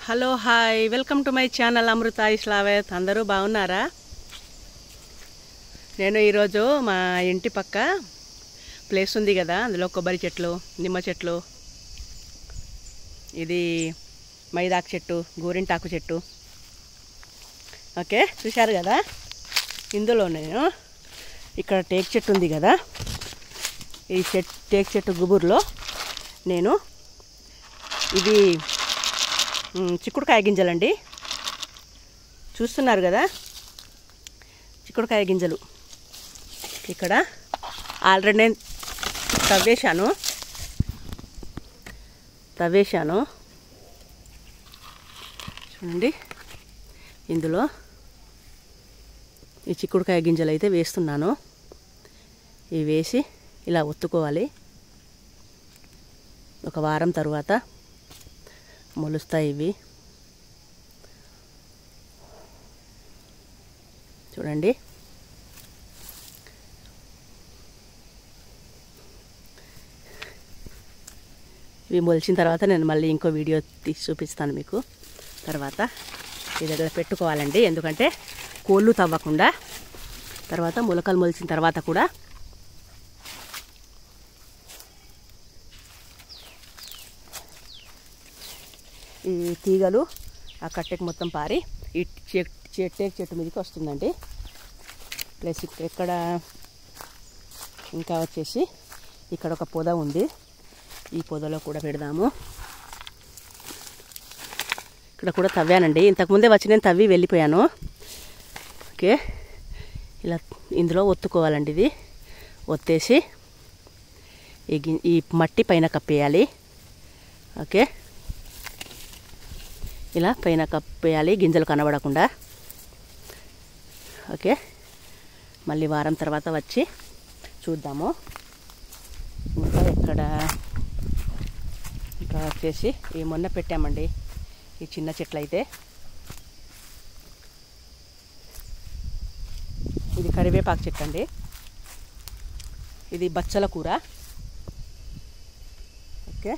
Hello hi welcome to my channel Amrutha Islavath. అందరూ బాగున్నారా? నేను ఈరోజు మా ఇంటి పక్క ప్లేస్ ఉంది కదా, అందులో కొబ్బరి చెట్లు, నిమ్మ చెట్లు, ఇది మైదాకు చెట్టు, గోరింటాకు చెట్టు, ఓకే చూశారు కదా. ఇందులో నేను ఇక్కడ టేక్ చెట్టు ఉంది కదా, ఈ టేక్ చెట్టు గుబుర్లో నేను ఇది చిక్కుడుకాయ గింజలండి, చూస్తున్నారు కదా, చిక్కుడుకాయ గింజలు ఇక్కడ ఆల్రెడీ నేను తవ్వేశాను చూడండి. ఇందులో ఈ చిక్కుడుకాయ గింజలు అయితే వేస్తున్నాను. ఇవి వేసి ఇలా ఒత్తుకోవాలి. ఒక వారం తర్వాత మొలుస్తాయి ఇవి. చూడండి, ఇవి మొలిచిన తర్వాత నేను మళ్ళీ ఇంకో వీడియో తీసి చూపిస్తాను మీకు. తర్వాత ఈ దగ్గర పెట్టుకోవాలండి, ఎందుకంటే కోళ్ళు తవ్వకుండా. తర్వాత మొలకలు మొలిచిన తర్వాత కూడా ఈ తీగలు ఆ కట్టెకి మొత్తం పారి ఈ టేక్ చెట్టు మీదకి వస్తుందండి. ప్లస్ ఇక్కడ ఇంకా వచ్చేసి ఇక్కడ ఒక పొద ఉంది, ఈ పొదలో కూడా పెడదాము. ఇక్కడ కూడా తవ్వానండి, ఇంతకుముందే వచ్చి నేను తవ్వి వెళ్ళిపోయాను. ఓకే, ఇలా ఇందులో ఒత్తుకోవాలండి. ఇది ఒత్తేసి ఈ మట్టి పైన కప్పేయాలి. ఓకే, ఇలా పైన కప్పేయాలి, గింజలు కనబడకుండా. ఓకే, మళ్ళీ వారం తర్వాత వచ్చి చూద్దాము. ఇంకా వచ్చేసి ఈ మొన్న పెట్టామండి ఈ చిన్న చెట్లు అయితే. ఇది కరివేపాకు చెట్టు అండి, ఇది బచ్చల కూర. ఓకే,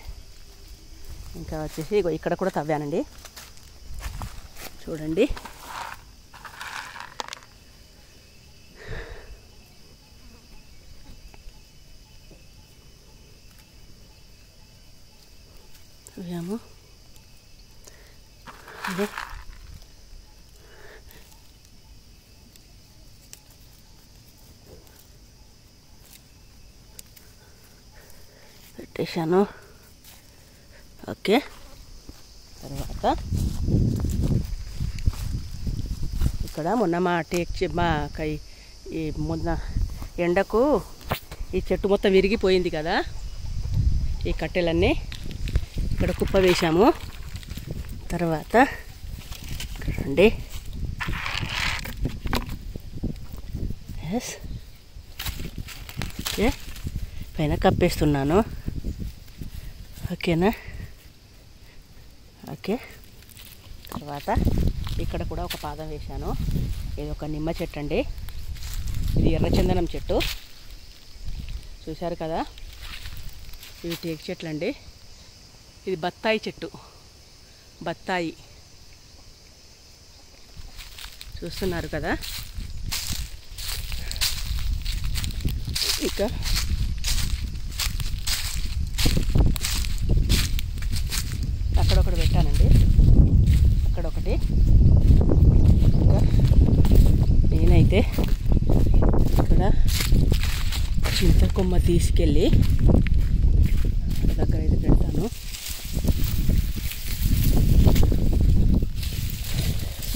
ఇంకా వచ్చేసి ఇక్కడ కూడా తవ్వానండి, చూడండి. చూసాము, అదే పెట్టేశాను. ఓకే, తర్వాత ఇక్కడ మొన్న మొన్న ఎండకు ఈ చెట్టు మొత్తం విరిగిపోయింది కదా, ఈ కట్టెలన్నీ ఇక్కడ కుప్ప వేశాము. తర్వాత రండి, ఎస్ ఓకే, పైన కప్పేస్తున్నాను. ఓకేనా? ఓకే, తర్వాత ఇక్కడ కూడా ఒక పాదం వేశాను. ఇది ఒక నిమ్మ చెట్టు అండి, ఇది ఎర్రచందనం చెట్టు, చూశారు కదా. ఇవి టేక్ చెట్లు అండి. ఇది బత్తాయి చెట్టు, బత్తాయి చూస్తున్నారు కదా. ఇక అక్కడొకటి పెట్టానండి, అక్కడొకటి. ఇంకా నేనైతే ఇక్కడ చింతకొమ్మ తీసుకెళ్ళి దగ్గర అయితే పెడతాను.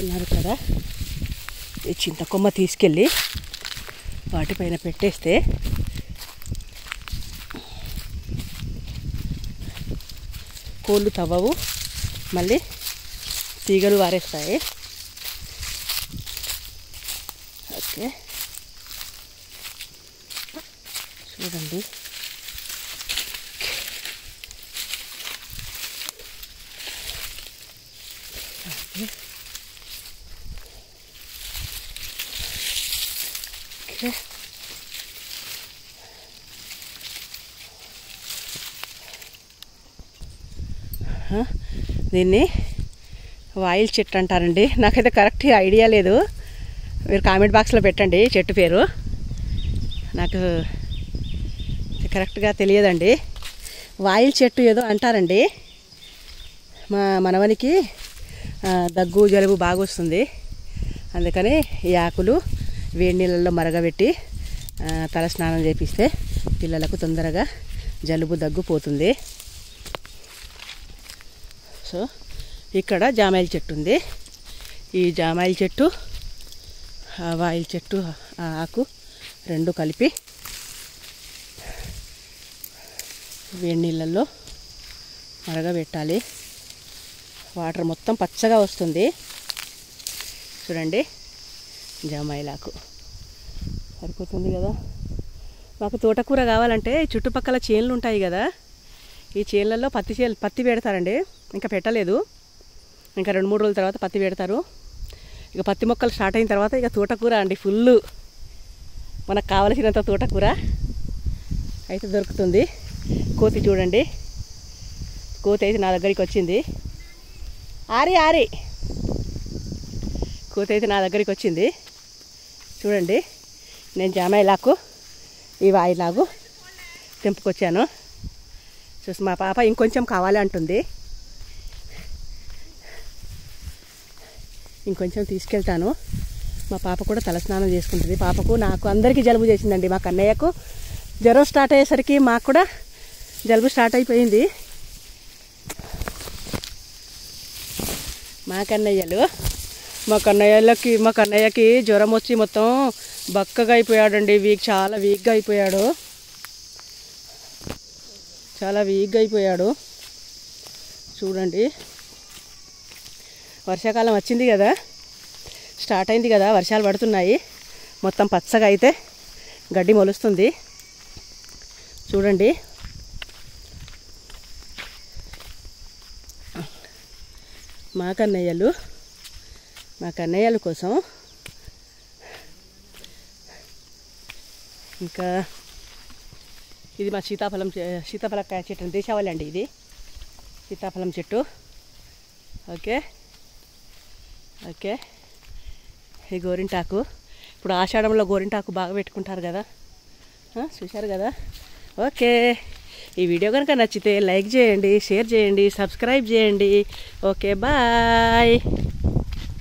ఉన్నారు కదా, ఈ చింతకొమ్మ తీసుకెళ్ళి వాటిపైన పెట్టేస్తే కోళ్ళు తవ్వవు, మళ్ళీ తీగలు వారేస్తాయి. ఓకే, చూడండి. ఓకే, దీన్ని వాయిల్ చెట్టు అంటారండి. నాకైతే కరెక్ట్ ఐడియా లేదు, మీరు కామెంట్ బాక్స్లో పెట్టండి చెట్టు పేరు. నాకు కరెక్ట్గా తెలియదండి. వాయిల్ చెట్టు ఏదో అంటారండి. మా మనవనికి దగ్గు జలుబు బాగా వస్తుంది, అందుకని ఈ ఆకులు వేడి నీళ్ళల్లో మరగబెట్టి తల స్నానం చేపిస్తే పిల్లలకు తొందరగా జలుబు దగ్గు పోతుంది. సో ఇక్కడ జామాయిల చెట్టు ఉంది. ఈ జామాయిల చెట్టు వాయిల్ చెట్టు ఆకు రెండు కలిపి వేడి నీళ్ళల్లో మరగబెట్టాలి. వాటర్ మొత్తం పచ్చగా వస్తుంది. చూడండి, జామాయిలాకు సరిపోతుంది కదా. మాకు తోటకూర కావాలంటే చుట్టుపక్కల చేన్లు ఉంటాయి కదా, ఈ చేన్లలో పత్తి పెడతారండి. ఇంకా పెట్టలేదు, ఇంకా 2-3 రోజుల తర్వాత పత్తి పెడతారు. ఇక పత్తి మొక్కలు స్టార్ట్ అయిన తర్వాత ఇక తోటకూర అండి ఫుల్. మనకు కావలసినంత తోటకూర అయితే దొరుకుతుంది. కోతి చూడండి, కోతి అయితే నా దగ్గరికి వచ్చింది. ఆరి కోతి అయితే నా దగ్గరికి వచ్చింది. చూడండి, నేను జామాయిలాకు ఈ వాయిలాగు తెంపుకొచ్చాను. చూసి మా పాప ఇంకొంచెం కావాలి అంటుంది. ఇంకొంచెం తీసుకెళ్తాను. మా పాప కూడా తలస్నానం చేసుకుంటుంది. పాపకు నాకు అందరికీ జలుబు చేసిందండి. మా కన్నయ్యకు జ్వరం స్టార్ట్ అయ్యేసరికి మాకు కూడా జలుబు స్టార్ట్ అయిపోయింది. మా కన్నయ్యకి జ్వరం వచ్చి మొత్తం బక్కగా అయిపోయాడండి. చాలా వీక్గా అయిపోయాడు. చూడండి, వర్షాకాలం వచ్చింది కదా, స్టార్ట్ అయింది కదా, వర్షాలు పడుతున్నాయి. మొత్తం పచ్చగా అయితే గడ్డి మొలుస్తుంది. చూడండి, మా కన్నయ్యల కోసం ఇంకా ఇది మా సీతాఫలకాయ చెట్టు, దేశవాళి అండి ఇది, సీతాఫలం చెట్టు. ఓకే, ఈ గోరింటాకు ఇప్పుడు ఆషాఢంలో గోరింటాకు బాగా పెట్టుకుంటారు కదా, చూశారు కదా. ఓకే, ఈ వీడియో కనుక నచ్చితే లైక్ చేయండి, షేర్ చేయండి, సబ్స్క్రైబ్ చేయండి. Okay, bye.